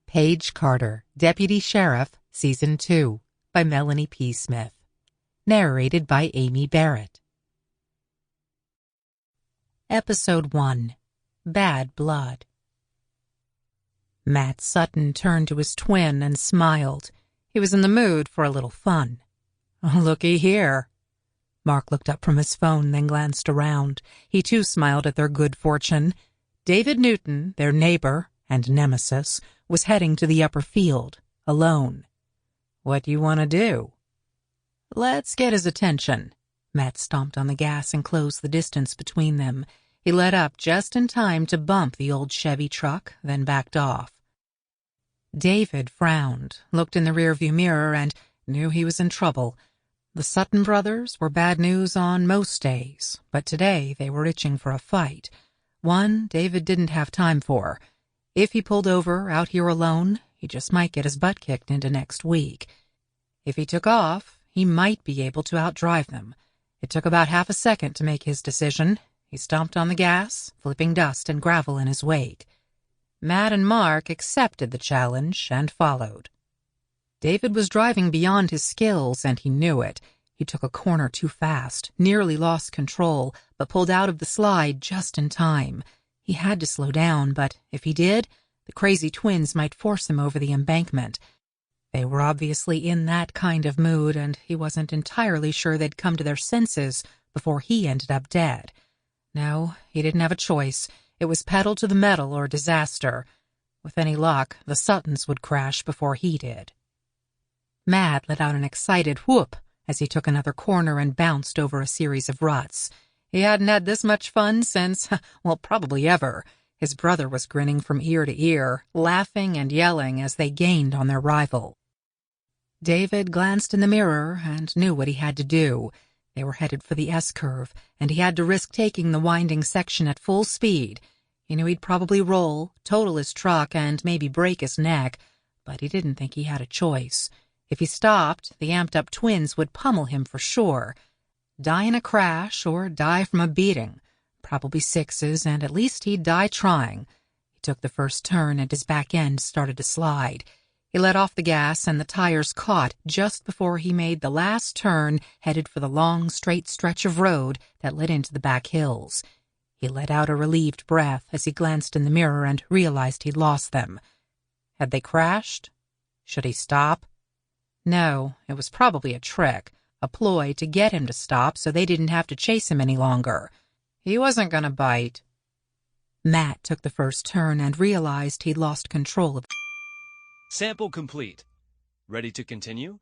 Paige Carter, Deputy Sheriff, Season 2, by Melanie P. Smith. Narrated by Aimee Barrett. Episode 1. Bad Blood. Matt Sutton turned to his twin and smiled. He was in the mood for a little fun. "Looky here." Mark looked up from his phone, then glanced around. He too smiled at their good fortune. David Newton, their neighbor and nemesis, was heading to the upper field, alone. "What do you want to do?" "Let's get his attention." Matt stomped on the gas and closed the distance between them. He let up just in time to bump the old Chevy truck, then backed off. David frowned, looked in the rearview mirror, and knew he was in trouble. The Sutton brothers were bad news on most days, but today they were itching for a fight. One David didn't have time for. If he pulled over out here alone, he just might get his butt kicked into next week. If he took off, he might be able to outdrive them. It took about half a second to make his decision. He stomped on the gas, flipping dust and gravel in his wake. Matt and Mark accepted the challenge and followed. David was driving beyond his skills, and he knew it. He took a corner too fast, nearly lost control, but pulled out of the slide just in time. He had to slow down, but if he did, the crazy twins might force him over the embankment. They were obviously in that kind of mood, and he wasn't entirely sure they'd come to their senses before he ended up dead. No, he didn't have a choice. It was pedal to the metal or disaster. With any luck, the Suttons would crash before he did. Matt let out an excited whoop as he took another corner and bounced over a series of ruts. He hadn't had this much fun since, well, probably ever. His brother was grinning from ear to ear, laughing and yelling as they gained on their rival. David glanced in the mirror and knew what he had to do. They were headed for the S-curve, and he had to risk taking the winding section at full speed. He knew he'd probably roll, total his truck, and maybe break his neck, but he didn't think he had a choice. If he stopped, the amped-up twins would pummel him for sure. Die in a crash or die from a beating. Probably sixes, and at least he'd die trying. He took the first turn, and his back end started to slide. He let off the gas, and the tires caught just before he made the last turn, headed for the long, straight stretch of road that led into the back hills. He let out a relieved breath as he glanced in the mirror and realized he'd lost them. Had they crashed? Should he stop? No, it was probably a trick, a ploy to get him to stop so they didn't have to chase him any longer. He wasn't going to bite. Matt took the first turn and realized he'd lost control of. Sample complete. Ready to continue?